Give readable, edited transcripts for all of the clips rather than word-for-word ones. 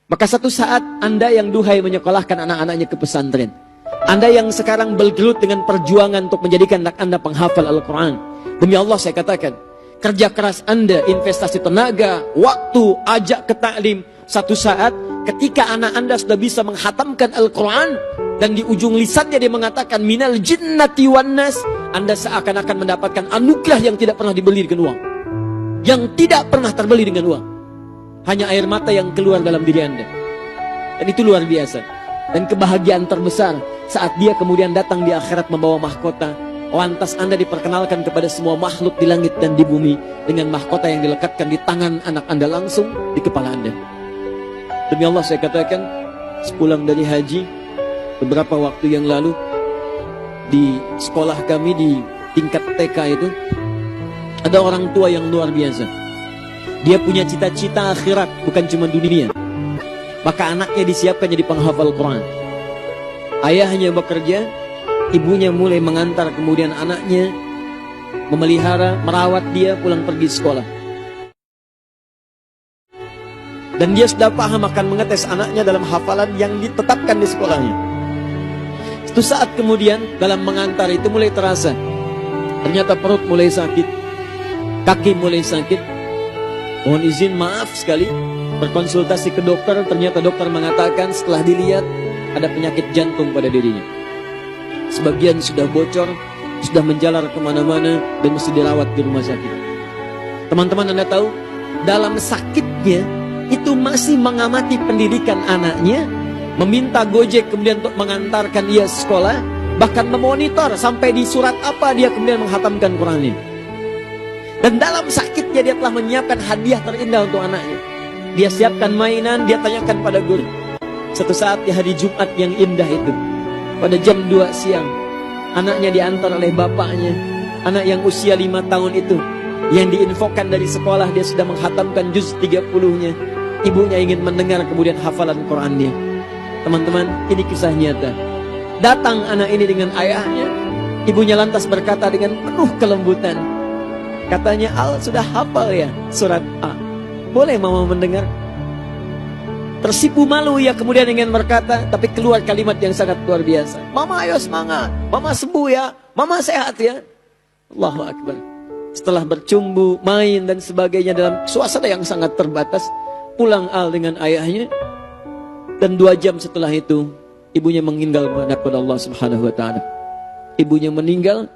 Maka satu saat Anda yang duhai menyekolahkan anak-anaknya ke pesantren, Anda yang sekarang bergelut dengan perjuangan untuk menjadikan anak Anda penghafal Al-Quran, demi Allah saya katakan, kerja keras Anda, investasi tenaga, waktu, ajak ke taklim, satu saat ketika anak Anda sudah bisa menghatamkan Al-Quran, dan di ujung lisannya dia mengatakan minal jinnati wan nas, Anda seakan-akan mendapatkan anugerah yang tidak pernah dibeli dengan uang, yang tidak pernah terbeli dengan uang. Hanya air mata yang keluar dalam diri Anda. Dan itu luar biasa. Dan kebahagiaan terbesar saat dia kemudian datang di akhirat membawa mahkota. Lantas Anda diperkenalkan kepada semua makhluk di langit dan di bumi dengan mahkota yang dilekatkan di tangan anak Anda langsung di kepala Anda. Demi Allah saya katakan, sepulang dari haji beberapa waktu yang lalu, di sekolah kami di tingkat TK itu ada orang tua yang luar biasa. Dia punya cita-cita akhirat, bukan cuma dunia. Maka anaknya disiapkan jadi penghafal Quran. Ayahnya bekerja, ibunya mulai mengantar kemudian anaknya, memelihara, merawat dia pulang pergi sekolah. Dan dia sudah paham akan mengetes anaknya dalam hafalan yang ditetapkan di sekolahnya. Suatu saat kemudian dalam mengantar itu mulai terasa, ternyata perut mulai sakit, kaki mulai sakit. Mohon izin maaf sekali, berkonsultasi ke dokter, ternyata dokter mengatakan setelah dilihat ada penyakit jantung pada dirinya. Sebagian sudah bocor, sudah menjalar kemana-mana dan mesti dirawat di rumah sakit. Teman-teman Anda tahu, dalam sakitnya itu masih mengamati pendidikan anaknya, meminta Gojek kemudian untuk mengantarkan dia sekolah, bahkan memonitor sampai di surat apa dia kemudian menghatamkan Qurannya. Dan dalam sakitnya dia telah menyiapkan hadiah terindah untuk anaknya. Dia siapkan mainan, dia tanyakan pada guru. Satu saat di hari Jumat yang indah itu, pada jam 2 siang, anaknya diantar oleh bapaknya. Anak yang usia 5 tahun itu, yang diinfokan dari sekolah dia sudah menghatamkan juz 30-nya. Ibunya ingin mendengar kemudian hafalan Qurannya. Teman-teman, ini kisah nyata. Datang anak ini dengan ayahnya. Ibunya lantas berkata dengan penuh kelembutan, katanya, Al sudah hafal ya surat A, boleh mama mendengar? Tersipu malu ya kemudian ingin berkata, tapi keluar kalimat yang sangat luar biasa. Mama ayo semangat, mama sembuh ya, mama sehat ya. Allahu Akbar. Setelah bercumbu, main dan sebagainya dalam suasana yang sangat terbatas, pulang Al dengan ayahnya. Dan 2 jam setelah itu, ibunya meninggal menghadap kepada Allah Subhanahu wa Ta'ala. Ibunya meninggal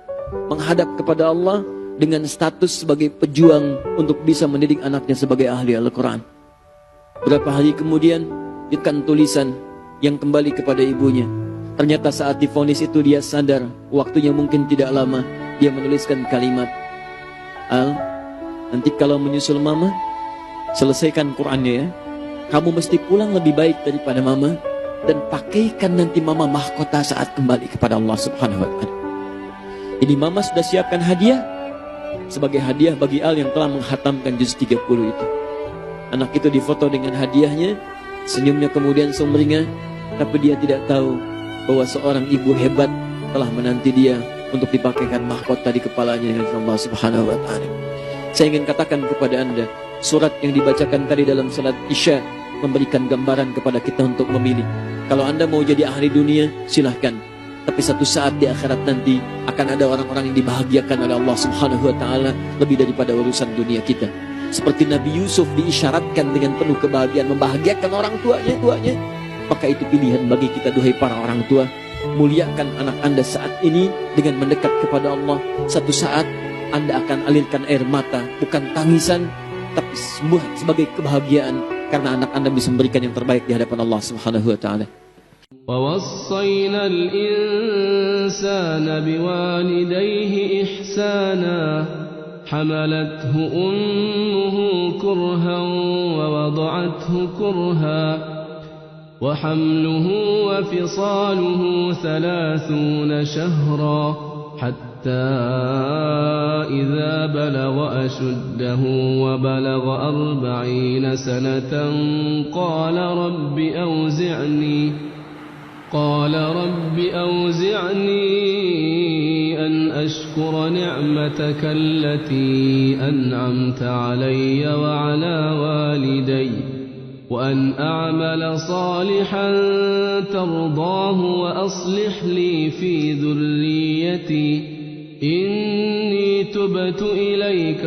menghadap kepada Allah dengan status sebagai pejuang untuk bisa mendidik anaknya sebagai ahli Al-Quran. Berapa hari kemudian, ditekan tulisan yang kembali kepada ibunya. Ternyata saat divonis itu dia sadar, waktunya mungkin tidak lama. Dia menuliskan kalimat, Al, nanti kalau menyusul mama, selesaikan Qurannya ya. Kamu mesti pulang lebih baik daripada mama, dan pakaikan nanti mama mahkota saat kembali kepada Allah Subhanahu wa Ta'ala. Ini mama sudah siapkan hadiah sebagai hadiah bagi Al yang telah menghatamkan juz 30 itu. Anak itu difoto dengan hadiahnya, senyumnya kemudian sumringah, tapi dia tidak tahu bahwa seorang ibu hebat telah menanti dia untuk dipakaikan mahkota di kepalanya dengan Allah Subhanahu wa Ta'ala. Saya ingin katakan kepada Anda, surat yang dibacakan tadi dalam salat Isya memberikan gambaran kepada kita untuk memilih. Kalau Anda mau jadi ahli dunia, silahkan. Tapi satu saat di akhirat nanti akan ada orang-orang yang dibahagiakan oleh Allah Subhanahu wa Ta'ala lebih daripada urusan dunia kita. Seperti Nabi Yusuf diisyaratkan dengan penuh kebahagiaan membahagiakan orang tuanya. Maka itu pilihan bagi kita, duhai para orang tua. Muliakan anak Anda saat ini dengan mendekat kepada Allah. Satu saat Anda akan alirkan air mata, bukan tangisan, tapi sebagai kebahagiaan karena anak Anda bisa memberikan yang terbaik di hadapan Allah Subhanahu wa Ta'ala. ووصينا الإنسان بوالديه إحسانا حملته أمه كرها ووضعته كرها وحمله وفصاله 30 شهرا حتى إذا بلغ أشده وبلغ 40 سنة قال رب أوزعني أن أشكر نعمتك التي أنعمت علي وعلى والدي وأن أعمل صالحا ترضاه وأصلح لي في ذريتي إني تبت إليك